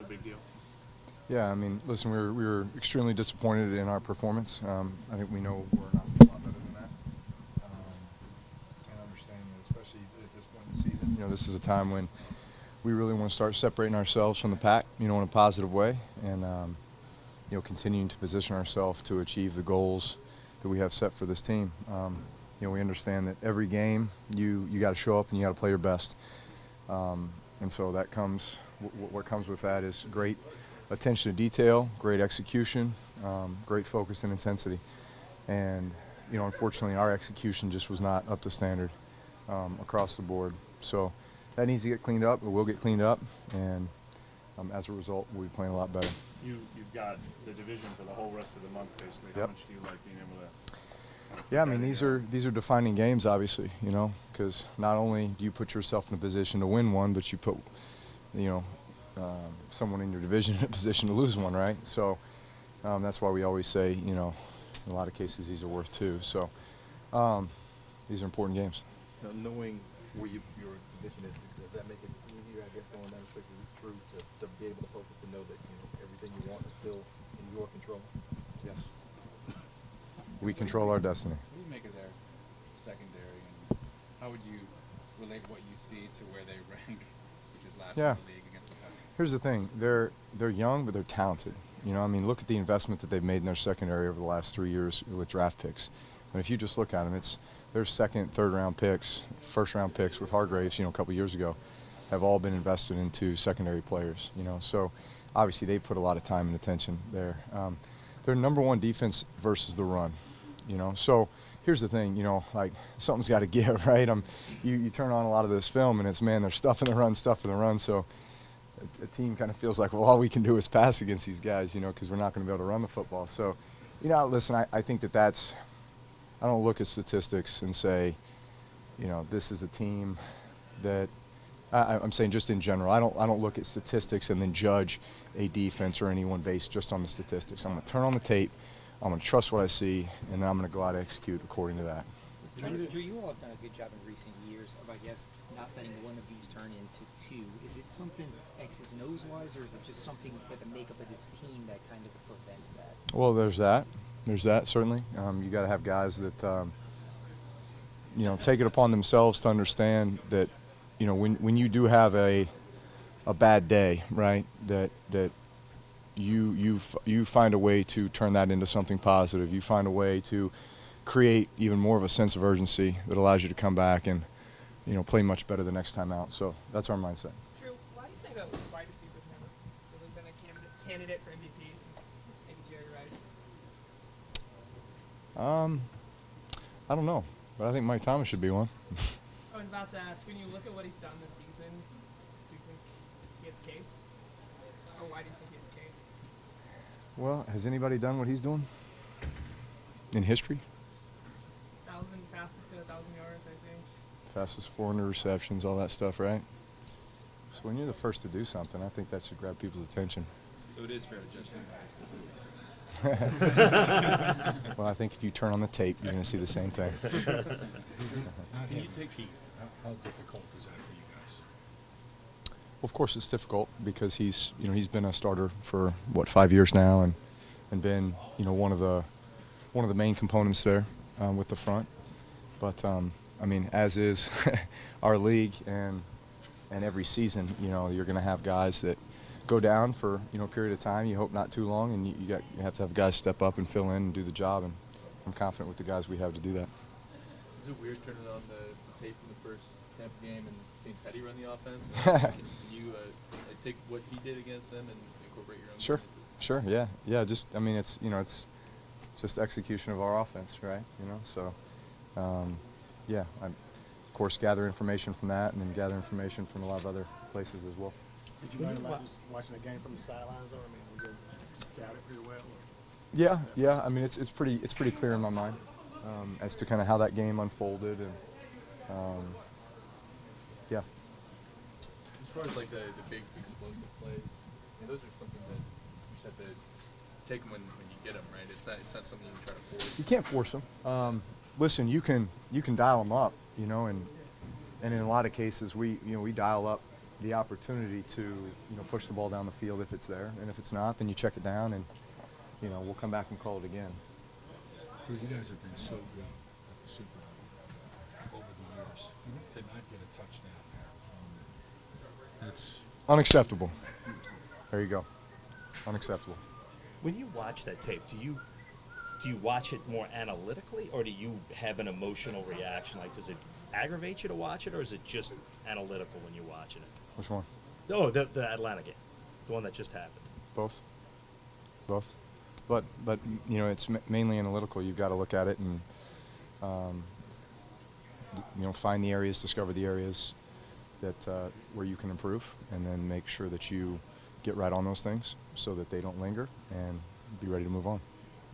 a big deal. Yeah, I mean, listen, we were extremely disappointed in our performance. I think we know we're not a lot better than that. And understanding that, especially at this point in the season, this is a time when we really want to start separating ourselves from the pack, in a positive way, and continuing to position ourselves to achieve the goals that we have set for this team. We understand that every game you got to show up and you got to play your best, and so that comes. What comes with that is great attention to detail, great execution, great focus and intensity. And, unfortunately, our execution just was not up to standard across the board. So that needs to get cleaned up. It will get cleaned up. And as a result, we'll be playing a lot better. You've got the division for the whole rest of the month, basically. How Yep. much do you like being able to? Yeah, I mean, these are defining games, obviously, because not only do you put yourself in a position to win one, but you put, someone in your division in a position to lose one, right? So that's why we always say, in a lot of cases, these are worth two. So these are important games. Now, knowing where your position is, does that make it easier, I guess, going down the stretch through to be able to focus, to know that everything you want is still in your control? Yes. We control our destiny. What do you make of their secondary, and how would you relate what you see to where they rank, which is last Yeah. in the league against the Pats? Here's the thing. They're young, but they're talented. Look at the investment that they've made in their secondary over the last 3 years with draft picks. And if you just look at them, it's their second, third-round picks, first-round picks with Hargraves, a couple years ago, have all been invested into secondary players. So obviously they put a lot of time and attention there. They're number one defense versus the run. So here's the thing, like something's got to give, right? You turn on a lot of this film and it's, man, they're stuffing the run. So a team kind of feels like, well, all we can do is pass against these guys, because we're not going to be able to run the football. So, listen, I think that's, I don't look at statistics and say, this is a team that, I'm saying just in general, I don't look at statistics and then judge a defense or anyone based just on the statistics. I'm going to turn on the tape, I'm going to trust what I see, and then I'm going to go out and execute according to that. Drew, you all have done a good job in recent years of, I guess, not letting one of these turn into two. Is it something X's and O's wise, or is it just something with the makeup of this team that kind of prevents that? Well, there's that. There's that, certainly. You got to have guys that, take it upon themselves to understand that, when you do have a bad day, right, that you find a way to turn that into something positive. You find a way to create even more of a sense of urgency that allows you to come back and, play much better the next time out. So that's our mindset. Drew, why do you think that wide receiver's never really been a candidate for MVP since maybe Jerry Rice? I don't know, but I think Mike Thomas should be one. I was about to ask, when you look at what he's done this season, do you think he has a case? Or why do you think he has a case? Well, has anybody done what he's doing in history? 1,000 passes to 1,000 yards, I think. Fastest 400 receptions, all that stuff, right? So when you're the first to do something, I think that should grab people's attention. So it is fair to judge him by his statistics. Well, I think if you turn on the tape, you're going to see the same thing. Can you take heat? How difficult is that for you guys? Well, of course, it's difficult because he's been a starter for 5 years now, and been one of the main components there with the front. But I mean, as is our league, and every season, you're going to have guys that go down for a period of time. You hope not too long, and you have to have guys step up and fill in and do the job. And I'm confident with the guys we have to do that. Is it weird turning on the tape from the first Tampa game and seeing Petty run the offense? Can you take what he did against them and incorporate your own? Sure, game into it? sure, yeah. Just, I mean, it's just execution of our offense, right? So, yeah. I, of course, gather information from that, and then gather information from a lot of other places as well. Did you learn about just watching the game from the sidelines, though? I mean, we you scout it pretty well? Yeah. I mean, it's pretty clear in my mind as to kind of how that game unfolded, and yeah. As far as like the big explosive plays, those are something that you just have to take them when you get them, right? It's not something you try to force. You can't force them. Listen, you can dial them up, and in a lot of cases we dial up the opportunity to, push the ball down the field if it's there, and if it's not, then you check it down, and we'll come back and call it again. Drew, you guys have been so good at the Super Bowl over the years. To not get a touchdown there, that's Unacceptable. There you go. Unacceptable. When you watch that tape, do you watch it more analytically, or do you have an emotional reaction? Like, does it aggravate you to watch it, or is it just analytical when you're watching it? Which one? Oh, the Atlanta game, the one that just happened. Both. But it's mainly analytical. You've got to look at it and find the areas, discover the areas that where you can improve, and then make sure that you get right on those things so that they don't linger, and be ready to move on.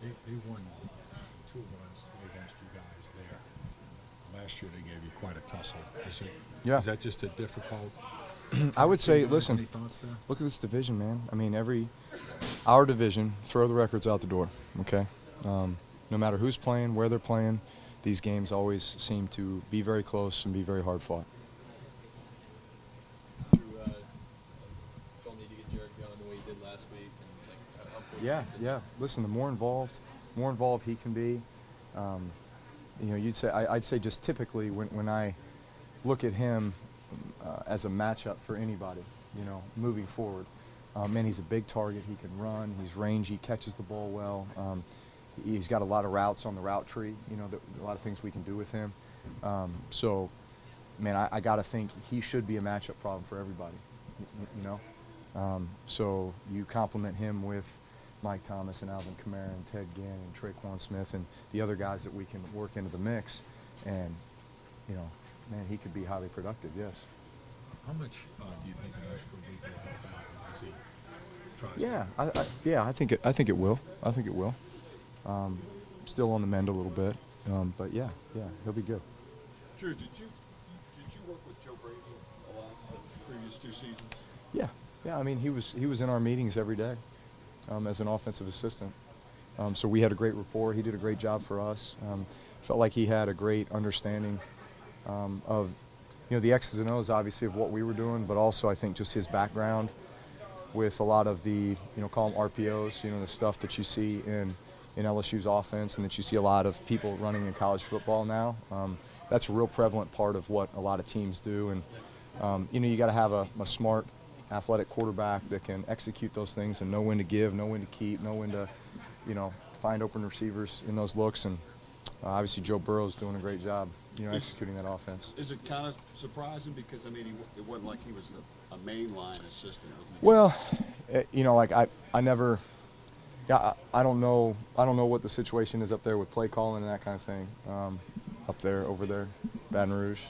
they won 2 runs against you guys there. Last year they gave you quite a tussle. Yeah. Is that just a difficult? I would say, Any listen, thoughts there? look at this division, man. I mean, our division, throw the records out the door, okay? No matter who's playing, where they're playing, these games always seem to be very close and be very hard fought. Don't need to get Jared going the way he did last week, and like how important Yeah. Listen, the more involved he can be, I'd say just typically when I look at him as a matchup for anybody, moving forward. Man, he's a big target. He can run. He's rangy. Catches the ball well. He's got a lot of routes on the route tree. A lot of things we can do with him. So, man, I got to think he should be a matchup problem for everybody. So you complement him with Mike Thomas and Alvin Kamara and Ted Ginn and Traquan Smith and the other guys that we can work into the mix, and man, he could be highly productive. Yes. How much do you think an extra week will help out as he tries? I think it will. I think it will. Still on the mend a little bit, but yeah, he'll be good. Drew, did you work with Joe Brady a lot the previous 2 seasons? Yeah. I mean, he was in our meetings every day as an offensive assistant. So we had a great rapport. He did a great job for us. Felt like he had a great understanding of the X's and O's, obviously, of what we were doing, but also I think just his background with a lot of the call them RPOs, the stuff that you see in LSU's offense and that you see a lot of people running in college football now. That's a real prevalent part of what a lot of teams do, and you got to have a smart, athletic quarterback that can execute those things and know when to give, know when to keep, know when to find open receivers in those looks, and obviously Joe Burrow's doing a great job executing that offense. Is it kind of surprising because it wasn't like he was a mainline assistant? Well, I never. Yeah, I don't know what the situation is up there with play calling and that kind of thing. Over there, Baton Rouge.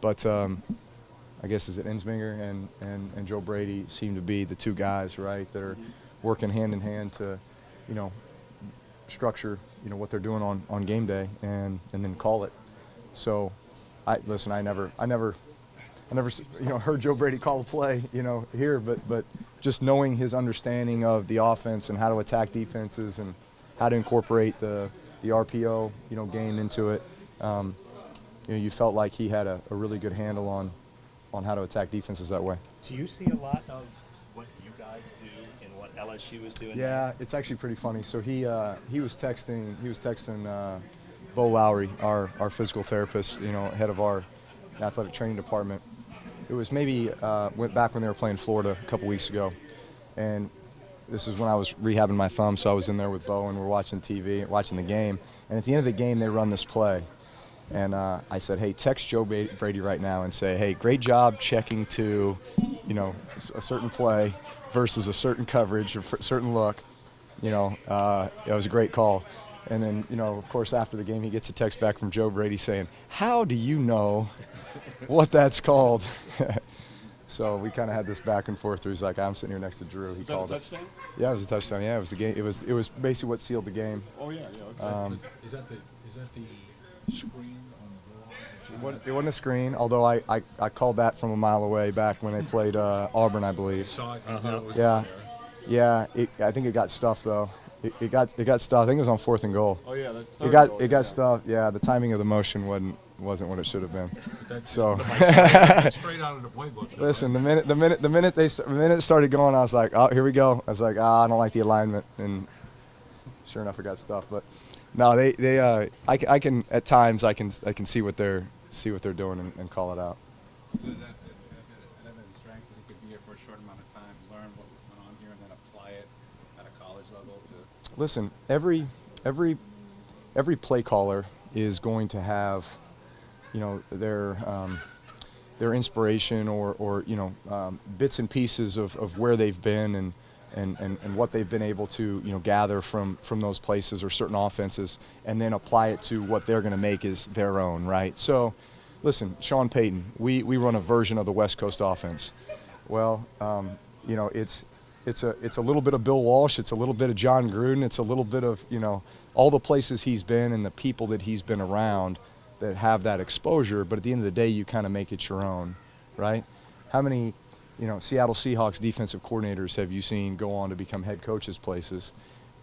But I guess is it Ensminger and Joe Brady seem to be the 2 guys, right, that are working hand in hand to, structure, what they're doing on game day and then call it. So, I never heard Joe Brady call a play, here, but just knowing his understanding of the offense and how to attack defenses and how to incorporate the RPO, game into it, you felt like he had a really good handle on how to attack defenses that way. Do you see a lot of what you guys do and what LSU is doing? Yeah, it's actually pretty funny. So he was texting Bo Lowry, our physical therapist, head of our athletic training department. It was maybe went back when they were playing Florida a couple weeks ago, and this is when I was rehabbing my thumb, so I was in there with Bo and we're watching TV, watching the game. And at the end of the game, they run this play, and I said, "Hey, text Joe Brady right now and say, hey, great job checking to, a certain play versus a certain coverage, a certain look. It was a great call." And then, of course, after the game, he gets a text back from Joe Brady saying, "How do you know what that's called?" So we kind of had this back and forth where he's like, "I'm sitting here next to Drew." He called it. Was that a touchdown? Yeah, it was a touchdown. Yeah, it was the game. It was basically what sealed the game. Oh, yeah. Is that the screen on the wall? It wasn't a screen, although I called that from a mile away back when they played Auburn, I believe. Saw it. You knew it was Yeah, in there. yeah. I think it got stuffed though. It got stuffed. I think it was on 4th and goal. Oh, yeah. It got stuffed. Yeah, the timing of the motion wasn't what it should have been. That's So straight out of the playbook. though, listen, right? the minute it started going, I was like, oh, here we go. I was like, I don't like the alignment, and sure enough, I got stuff. But no, I can at times I can see what they're doing and call it out. So is that a strength that he could be here for a short amount of time, learn what went on here, and then apply it at a college level to? Listen, every play caller is going to have, you know, their inspiration or you know, bits and pieces of where they've been and what they've been able to, you know, gather from those places or certain offenses, and then apply it to what they're going to make is their own, right? So, listen, Sean Payton, we run a version of the West Coast offense. Well, you know, it's a little bit of Bill Walsh, it's a little bit of John Gruden, it's a little bit of, you know, all the places he's been and the people that he's been around that have that exposure. But at the end of the day, you kind of make it your own, right? How many, you know, Seattle Seahawks defensive coordinators have you seen go on to become head coaches places?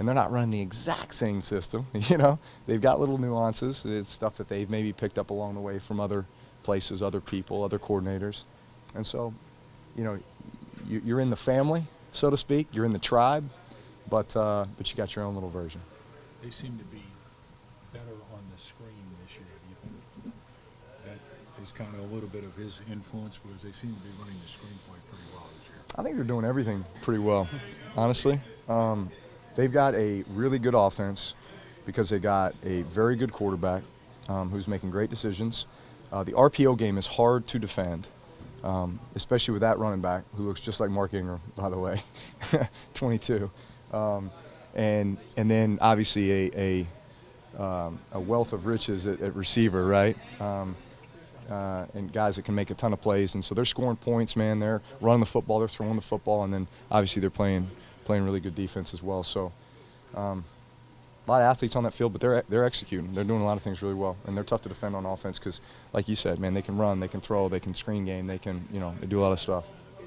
And they're not running the exact same system, you know. They've got little nuances. It's stuff that they've maybe picked up along the way from other places, other people, other coordinators. And so, you know, you're in the family, so to speak. You're in the tribe, but you got your own little version. They seem to be better on the screen this year. Do you think that is kind of a little bit of his influence, because they seem to be running the screen play pretty well this year? I think they're doing everything pretty well, honestly. They've got a really good offense because they got a very good quarterback who's making great decisions. The RPO game is hard to defend, especially with that running back who looks just like Mark Ingram, by the way, 22. And then obviously a wealth of riches at receiver, right? And guys that can make a ton of plays. And so they're scoring points, man. They're running the football, they're throwing the football, and then obviously they're playing really good defense as well. So a lot of athletes on that field, but they're executing. They're doing a lot of things really well, and they're tough to defend on offense because, like you said, man, they can run, they can throw, they can screen game, they can, you know, they do a lot of stuff.